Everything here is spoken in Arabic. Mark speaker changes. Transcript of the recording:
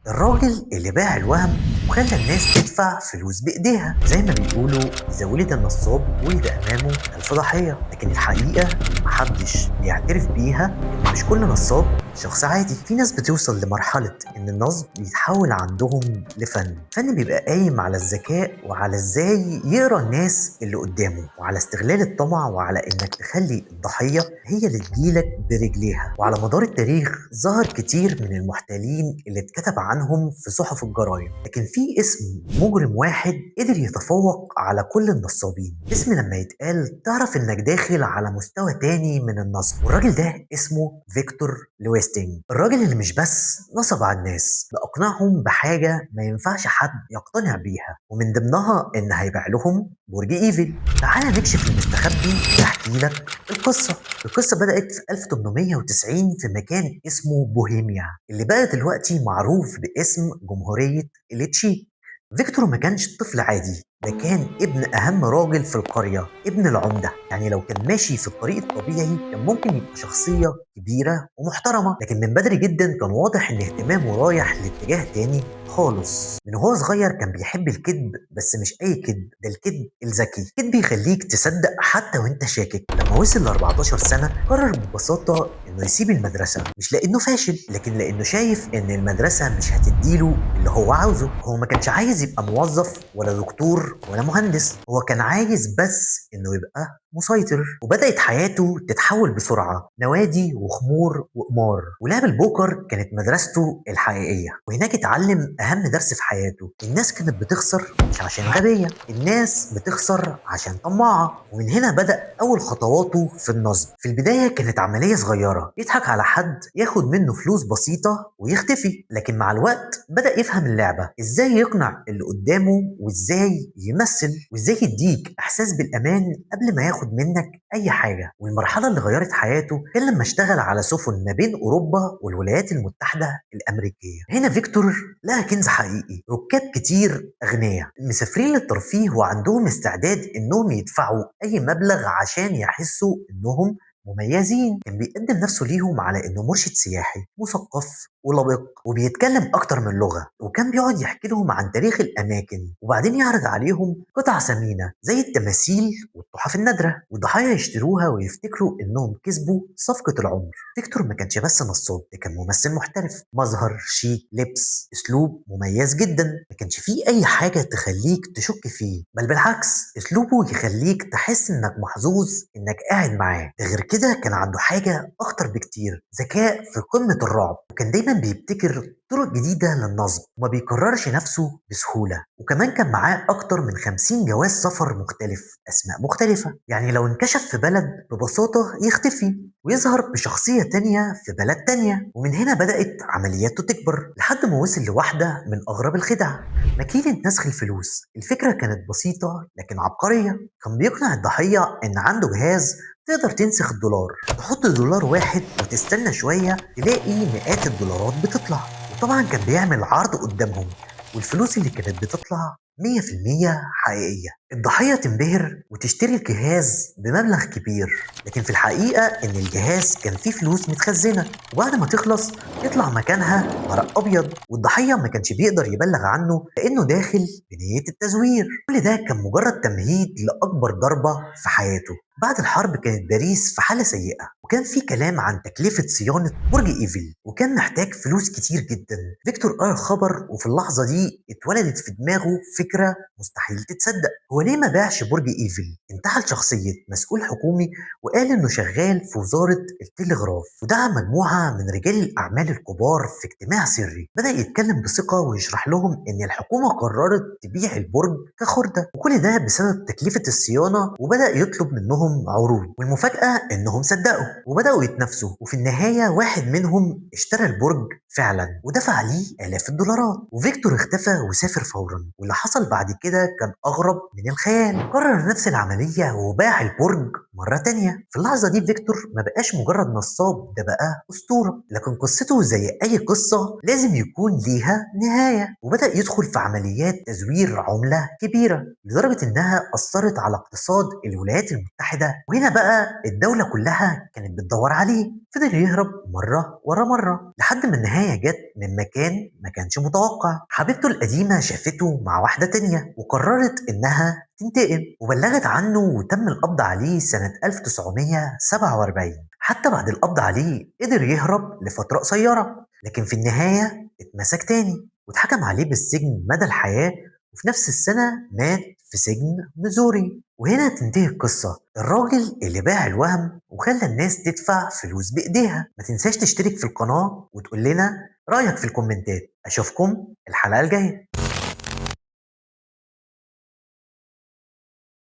Speaker 1: الراجل اللي باع الوهم وخلى الناس تدفع فلوس بإيديها. زي ما بيقولوا إذا ولد النصاب ولد أمامه ألف ضحية، لكن الحقيقة محدش بيعترف بيها إن مش كل نصاب شخص عادي. في ناس بتوصل لمرحلة إن النصب بيتحول عندهم فن بيبقى قايم على الذكاء وعلى إزاي يقرأ الناس اللي قدامه، وعلى استغلال الطمع، وعلى إنك تخلي الضحية هي اللي تجيلك برجليها. وعلى مدار التاريخ ظهر كتير من المحتالين اللي اتكتب عنهم في صحف الجرايم، لكن في اسم مجرم واحد قدر يتفوق على كل النصابين. اسم لما يتقال تعرف انك داخل على مستوى تاني من النصب، والراجل ده اسمه فيكتور لويستينج. الراجل اللي مش بس نصب على الناس، ده اقنعهم بحاجة ما ينفعش حد يقتنع بيها، ومن ضمنها ان هيبيع لهم برج ايفل. تعال نكشف المستخبي واحكي لك القصة بدأت في 1890 في مكان اسمه بوهيميا، اللي بقى دلوقتي معروف باسم جمهورية التشيك. فيكتور ما كانش طفل عادي، ده كان ابن أهم راجل في القرية، ابن العمدة. يعني لو كان ماشي في الطريق الطبيعي كان ممكن يبقى شخصية كبيرة ومحترمة، لكن من بدري جدا كان واضح إن اهتمامه رايح لاتجاه تاني خالص. من وهو صغير كان بيحب الكذب، بس مش أي كذب، ده الكذب الذكي، كذب يخليك تصدق حتى وأنت شاكك. لما وصل ل 14 سنة قرر ببساطة إنه يسيب المدرسة، مش لأنه فاشل، لكن لأنه شايف إن المدرسة مش هتديله اللي هو عاوزه. هو ما كانش عايز يبقى موظف ولا دكتور ولا مهندس، هو كان عايز بس إنه يبقى مسيطر. وبدأت حياته تتحول بسرعة، نوادي وخمور وقمار، ولعب البوكر كانت مدرسته الحقيقية. وهناك اتعلم أهم درس في حياته: الناس كانت بتخسر مش عشان غبية، الناس بتخسر عشان طماعة. ومن هنا بدأ أول خطواته في النصب. في البداية كانت عملية صغيرة، يضحك على حد ياخد منه فلوس بسيطة ويختفي، لكن مع الوقت بدأ يفهم اللعبة، ازاي يقنع اللي قدامه، وازاي يمثل، وازاي يديك احساس بالامان قبل ما ياخد منك اي حاجة. والمرحلة اللي غيرت حياته كان لما اشتغل على سفن ما بين اوروبا والولايات المتحدة الامريكية. هنا فيكتور لقى كنز حقيقي: ركاب كتير اغنياء مسافرين للترفيه وعندهم استعداد انهم يدفعوا اي مبلغ عشان يحسوا انهم مميزين. كان بيقدم نفسه ليهم على انه مرشد سياحي مثقف ولبق وبيتكلم اكتر من لغة، وكان بيقعد يحكي لهم عن تاريخ الاماكن وبعدين يعرض عليهم قطع ثمينة زي التماثيل والتحف النادرة، والضحايا يشتروها ويفتكروا انهم كسبوا صفقة العمر. فيكتور ما كانش بس نصاب، ده كان ممثل محترف، مظهر شيك، لبس، اسلوب مميز جدا. ما كانش فيه اي حاجة تخليك تشك فيه، بل بالعكس اسلوبه يخليك تحس انك محظوظ انك قاعد معاه. ده غير كده كان عنده حاجة اخطر بكتير: ذكاء في قمة الرعب، وكان دايما بيبتكر طرق جديدة للنصب وما بيكررش نفسه بسهولة. وكمان كان معاه أكتر من 50 جواز سفر مختلف، أسماء مختلفة، يعني لو انكشف في بلد ببساطة يختفي ويظهر بشخصية تانية في بلد تانية. ومن هنا بدأت عملياته تكبر لحد ما وصل لواحدة من أغرب الخدع: ماكينة نسخ الفلوس. الفكرة كانت بسيطة لكن عبقرية. كان بيقنع الضحية إن عنده جهاز تقدر تنسخ الدولار، تحط دولار واحد وتستنى شوية تلاقي مئات الدولارات بتطلع. وطبعا كان بيعمل عرض قدامهم، والفلوس اللي كانت بتطلع 100% حقيقية. الضحية تنبهر وتشتري الجهاز بمبلغ كبير، لكن في الحقيقة إن الجهاز كان فيه فلوس متخزنة، وبعد ما تخلص يطلع مكانها ورق أبيض، والضحية ما كانش بيقدر يبلغ عنه لأنه داخل بنية التزوير. كل ده كان مجرد تمهيد لأكبر ضربة في حياته. بعد الحرب كانت باريس في حالة سيئة، وكان في كلام عن تكلفة صيانة برج إيفل، وكان محتاج فلوس كتير جدا. فيكتور قرأ الخبر، وفي اللحظة دي اتولدت في دماغه فكرة مستحيل تتصدق: هو ليه ما باعش برج إيفل؟ انتحل شخصية مسؤول حكومي وقال إنه شغال في وزارة التلغراف، ودعا مجموعة من رجال الأعمال الكبار في اجتماع سري. بدأ يتكلم بثقة ويشرح لهم إن الحكومة قررت تبيع البرج كخردة، وكل ده بسبب تكلفة الصيانة، وبدأ يطلب منهم عروض. والمفاجأة إنهم صدقوا وبدأوا يتنافسوا، وفي النهاية واحد منهم اشترى البرج فعلا ودفع عليه آلاف الدولارات. وفيكتور اختفى وسافر فورا، واللي حصل بعد كده كان أغرب من الخيال. كرر نفس العملية وباع البرج مرة تانية. في اللحظة دي فيكتور ما بقاش مجرد نصاب، ده بقى أسطورة، لكن قصته زي أي قصة لازم يكون ليها نهاية. وبدأ يدخل في عمليات تزوير عملة كبيرة لدرجة إنها أثرت على اقتصاد الولايات المتحدة، وهنا بقى الدولة كلها كانت بتدور عليه. فضل يهرب مرة ورا مرة لحد ما النهاية جت من مكان ما كانش متوقع. حبيبته القديمة شافته مع واحدة تانية وقررت إنها تنتقم، وبلغت عنه وتم القبض عليه سنة 1947. حتى بعد القبض عليه قدر يهرب لفترة قصيرة، لكن في النهاية اتمسك تاني واتحكم عليه بالسجن مدى الحياة، وفي نفس السنة مات في سجن ميزوري. وهنا تنتهي القصة، الراجل اللي باع الوهم وخلى الناس تدفع فلوس بإيديها. ما تنساش تشترك في القناة وتقول لنا رأيك في الكومنتات. أشوفكم الحلقة الجاية.